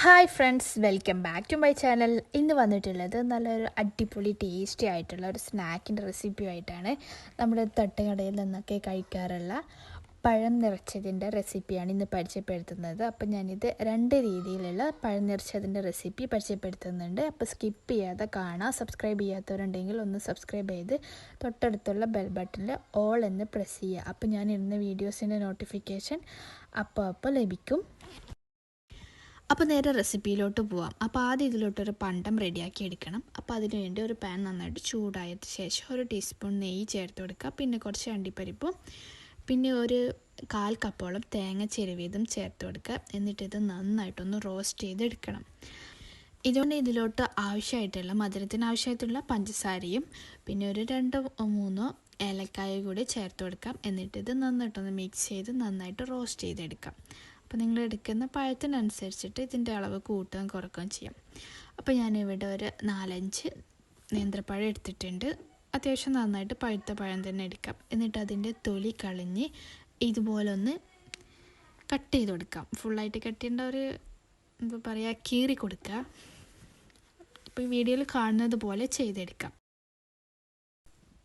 Hi friends, welcome back to my channel. ഇന്ന് വന്നിട്ടുള്ളത് നല്ലൊരു അടിപൊളി ടേസ്റ്റി ആയിട്ടുള്ള ഒരു സ്നാക്കിൻ്റെ റെസിപ്പിയായിട്ടാണ്. നമ്മൾ തട്ടുകടയിൽ നിന്നൊക്കെ കഴിക്കാറുള്ള പഴം നിറച്ചതിൻ്റെ റെസിപ്പിയാണ് ഇന്ന് പരിചയപ്പെടുത്തുന്നത്. അപ്പോൾ ഞാനിത് രണ്ട് രീതിയിലുള്ള പഴം നിറച്ചതിൻ്റെ റെസിപ്പി പരിചയപ്പെടുത്തുന്നുണ്ട്. അപ്പോൾ സ്കിപ്പ് ചെയ്യാതെ കാണാം. സബ്സ്ക്രൈബ് ചെയ്യാത്തവരുണ്ടെങ്കിൽ ഒന്ന് സബ്സ്ക്രൈബ് ചെയ്ത് തൊട്ടടുത്തുള്ള ബെൽ ബട്ടണിൽ ഓൾ എന്ന് പ്രസ് ചെയ്യുക. അപ്പോൾ ഞാൻ ഇടുന്ന വീഡിയോസിൻ്റെ നോട്ടിഫിക്കേഷൻ അപ്പോൾ ലഭിക്കും. അപ്പോൾ നേരെ റെസിപ്പിയിലോട്ട് പോവാം. അപ്പോൾ ആദ്യം ഇതിലോട്ടൊരു പണ്ടം റെഡിയാക്കി എടുക്കണം. അപ്പോൾ അതിന് വേണ്ടി ഒരു പാൻ നന്നായിട്ട് ചൂടായതിന് ശേഷം ഒരു ടീസ്പൂൺ നെയ്യ് ചേർത്ത് കൊടുക്കുക. പിന്നെ കുറച്ച് അണ്ടിപ്പരിപ്പും പിന്നെ ഒരു 1/4 കപ്പോളം തേങ്ങ ചിരവിയതും ചേർത്ത് കൊടുക്കുക. എന്നിട്ട് ഇത് നന്നായിട്ടൊന്ന് റോസ്റ്റ് ചെയ്തെടുക്കണം. ഇതുകൊണ്ട് ഇതിലോട്ട് ആവശ്യമായിട്ടുള്ള മധുരത്തിന് ആവശ്യമായിട്ടുള്ള പഞ്ചസാരയും പിന്നെ ഒരു 2-3 ഏലക്കായ കൂടി ചേർത്ത് കൊടുക്കാം. എന്നിട്ട് ഇത് നന്നായിട്ടൊന്ന് മിക്സ് ചെയ്ത് നന്നായിട്ട് റോസ്റ്റ് ചെയ്തെടുക്കാം. അപ്പോൾ നിങ്ങൾ എടുക്കുന്ന പഴത്തിനനുസരിച്ചിട്ട് ഇതിൻ്റെ അളവ് കൂട്ടുകയും കുറയ്ക്കുകയും ചെയ്യാം. അപ്പോൾ ഞാനിവിടെ ഒരു 4-5 നേന്ത്രപ്പഴം എടുത്തിട്ടുണ്ട്. അത്യാവശ്യം നന്നായിട്ട് പഴുത്ത പഴം തന്നെ എടുക്കാം. എന്നിട്ട് അതിൻ്റെ തൊലി കളഞ്ഞ് ഇതുപോലെ ഒന്ന് കട്ട് ചെയ്ത് കൊടുക്കാം. ഫുള്ളായിട്ട് കട്ട് ചെയ്യേണ്ട ഒരു എന്താ പറയുക, കീറി കൊടുക്കുക. ഇപ്പോൾ വീഡിയോയിൽ കാണുന്നത് പോലെ ചെയ്തെടുക്കാം.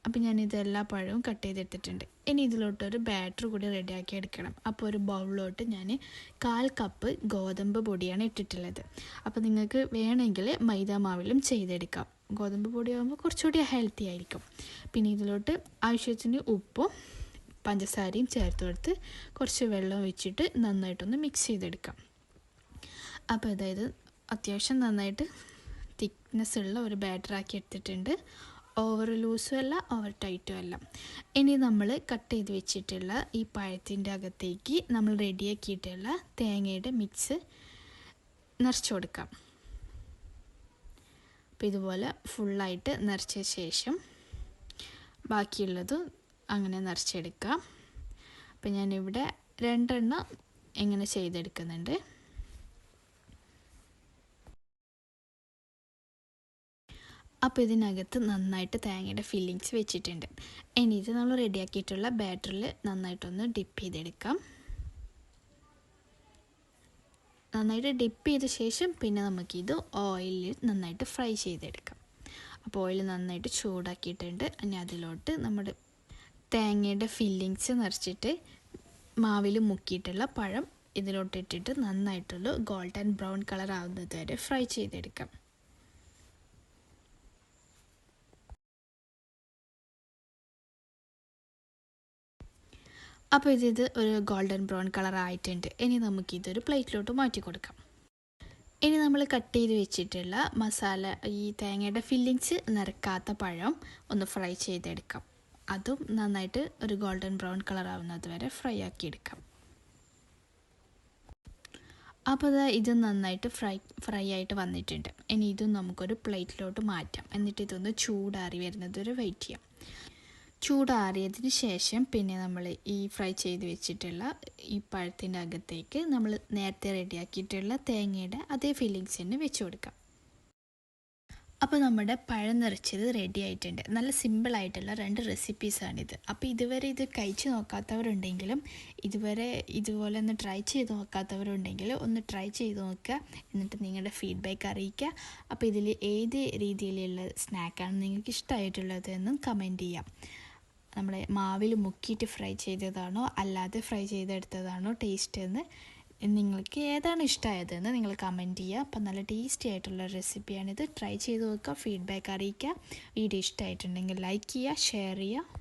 അപ്പോൾ ഞാനിതെല്ലാ പഴവും കട്ട് ചെയ്തെടുത്തിട്ടുണ്ട്. ഇനി ഇതിലോട്ടൊരു ബാറ്റർ കൂടി റെഡിയാക്കി എടുക്കണം. അപ്പോൾ ഒരു ബൗളിലോട്ട് ഞാൻ 1/4 കപ്പ് ഗോതമ്പ് പൊടിയാണ് ഇട്ടിട്ടുള്ളത്. അപ്പോൾ നിങ്ങൾക്ക് വേണമെങ്കിൽ മൈദ മാവിലും ചെയ്തെടുക്കാം. ഗോതമ്പ് പൊടിയാകുമ്പോൾ കുറച്ചുകൂടി ഹെൽത്തി ആയിരിക്കും. പിന്നെ ഇതിലോട്ട് ആവശ്യത്തിന് ഉപ്പും പഞ്ചസാരയും ചേർത്ത് കൊടുത്ത് കുറച്ച് വെള്ളം ഒഴിച്ചിട്ട് നന്നായിട്ടൊന്ന് മിക്സ് ചെയ്തെടുക്കാം. അപ്പോൾ അതായത് അത്യാവശ്യം നന്നായിട്ട് തിക്നെസ് ഉള്ള ഒരു ബാറ്ററാക്കി എടുത്തിട്ടുണ്ട്. ഓവർ ലൂസും അല്ല ഓവർ ടൈറ്റും അല്ല. ഇനി നമ്മൾ കട്ട് ചെയ്ത് വെച്ചിട്ടുള്ള ഈ പഴത്തിൻ്റെ അകത്തേക്ക് നമ്മൾ റെഡിയാക്കിയിട്ടുള്ള തേങ്ങയുടെ മിക്സ് നിറച്ച് കൊടുക്കാം. അപ്പോൾ ഇതുപോലെ ഫുള്ളായിട്ട് നിറച്ച ശേഷം ബാക്കിയുള്ളത് അങ്ങനെ നിറച്ചെടുക്കാം. അപ്പോൾ ഞാനിവിടെ 2 എണ്ണം ഇങ്ങനെ ചെയ്തെടുക്കുന്നുണ്ട്. അപ്പോൾ ഇതിനകത്ത് നന്നായിട്ട് തേങ്ങയുടെ ഫില്ലിങ്സ് വെച്ചിട്ടുണ്ട്. ഇനി ഇത് നമ്മൾ റെഡിയാക്കിയിട്ടുള്ള ബാറ്ററിൽ നന്നായിട്ടൊന്ന് ഡിപ്പ് ചെയ്തെടുക്കാം. നന്നായിട്ട് ഡിപ്പ് ചെയ്ത ശേഷം പിന്നെ നമുക്കിത് ഓയിലിൽ നന്നായിട്ട് ഫ്രൈ ചെയ്തെടുക്കാം. അപ്പോൾ ഓയിൽ നന്നായിട്ട് ചൂടാക്കിയിട്ടുണ്ട്. ഇനി അതിലോട്ട് നമ്മുടെ തേങ്ങയുടെ ഫില്ലിങ്സ് നിറച്ചിട്ട് മാവിൽ മുക്കിയിട്ടുള്ള പഴം ഇതിലോട്ട് ഇട്ടിട്ട് നന്നായിട്ടുള്ള ഗോൾഡൻ ബ്രൗൺ കളർ ആവുന്നത് വരെ ഫ്രൈ ചെയ്തെടുക്കാം. അപ്പോൾ ഇത് ഒരു ഗോൾഡൻ ബ്രൗൺ കളർ ആയിട്ടുണ്ട്. ഇനി നമുക്കിതൊരു പ്ലേറ്റിലോട്ട് മാറ്റി കൊടുക്കാം. ഇനി നമ്മൾ കട്ട് ചെയ്ത് വെച്ചിട്ടുള്ള മസാല, ഈ തേങ്ങയുടെ ഫില്ലിങ്സ് നിറക്കാത്ത പഴം ഒന്ന് ഫ്രൈ ചെയ്തെടുക്കാം. അതും നന്നായിട്ട് ഒരു ഗോൾഡൻ ബ്രൗൺ കളർ ആവുന്നത് വരെ ഫ്രൈ ആക്കി എടുക്കാം. അപ്പോൾ ഇത് നന്നായിട്ട് ഫ്രൈ ആയിട്ട് വന്നിട്ടുണ്ട്. ഇനി ഇതും നമുക്കൊരു പ്ലേറ്റിലോട്ട് മാറ്റാം. എന്നിട്ട് ഇതൊന്ന് ചൂടാറി വരുന്നത് വരെ വെയിറ്റ് ചെയ്യാം. ചൂടാറിയതിന് ശേഷം പിന്നെ നമ്മൾ ഈ ഫ്രൈ ചെയ്ത് വെച്ചിട്ടുള്ള ഈ പഴത്തിൻ്റെ അകത്തേക്ക് നമ്മൾ നേരത്തെ റെഡിയാക്കിയിട്ടുള്ള തേങ്ങയുടെ അതേ ഫില്ലിങ്സ് തന്നെ വെച്ച് കൊടുക്കാം. അപ്പോൾ നമ്മുടെ പഴം നിറച്ചത് റെഡി ആയിട്ടുണ്ട്. നല്ല സിമ്പിളായിട്ടുള്ള 2 റെസിപ്പീസാണിത്. അപ്പോൾ ഇതുവരെ ഇത് കഴിച്ച് നോക്കാത്തവരുണ്ടെങ്കിലും ഇതുവരെ ഇതുപോലെ ഒന്ന് ട്രൈ ചെയ്ത് നോക്കാത്തവരുണ്ടെങ്കിൽ ഒന്ന് ട്രൈ ചെയ്ത് നോക്കുക. എന്നിട്ട് നിങ്ങളുടെ ഫീഡ്ബാക്ക് അറിയിക്കുക. അപ്പോൾ ഇതിൽ ഏത് രീതിയിലുള്ള സ്നാക്കാണ് നിങ്ങൾക്ക് ഇഷ്ടമായിട്ടുള്ളതെന്നും കമൻറ്റ് ചെയ്യാം. നമ്മളെ മാവിൽ മുക്കിയിട്ട് ഫ്രൈ ചെയ്തതാണോ അല്ലാതെ ഫ്രൈ ചെയ്തെടുത്തതാണോ ടേസ്റ്റ് എന്ന് നിങ്ങൾക്ക് ഏതാണ് ഇഷ്ടമായതെന്ന് നിങ്ങൾ കമൻറ്റ് ചെയ്യുക. അപ്പം നല്ല ടേസ്റ്റി ആയിട്ടുള്ള റെസിപ്പിയാണിത്. ട്രൈ ചെയ്ത് നോക്കുക, ഫീഡ്ബാക്ക് അറിയിക്കുക. വീഡിയോ ഇഷ്ടമായിട്ടുണ്ടെങ്കിൽ ലൈക്ക് ചെയ്യുക, ഷെയർ ചെയ്യുക.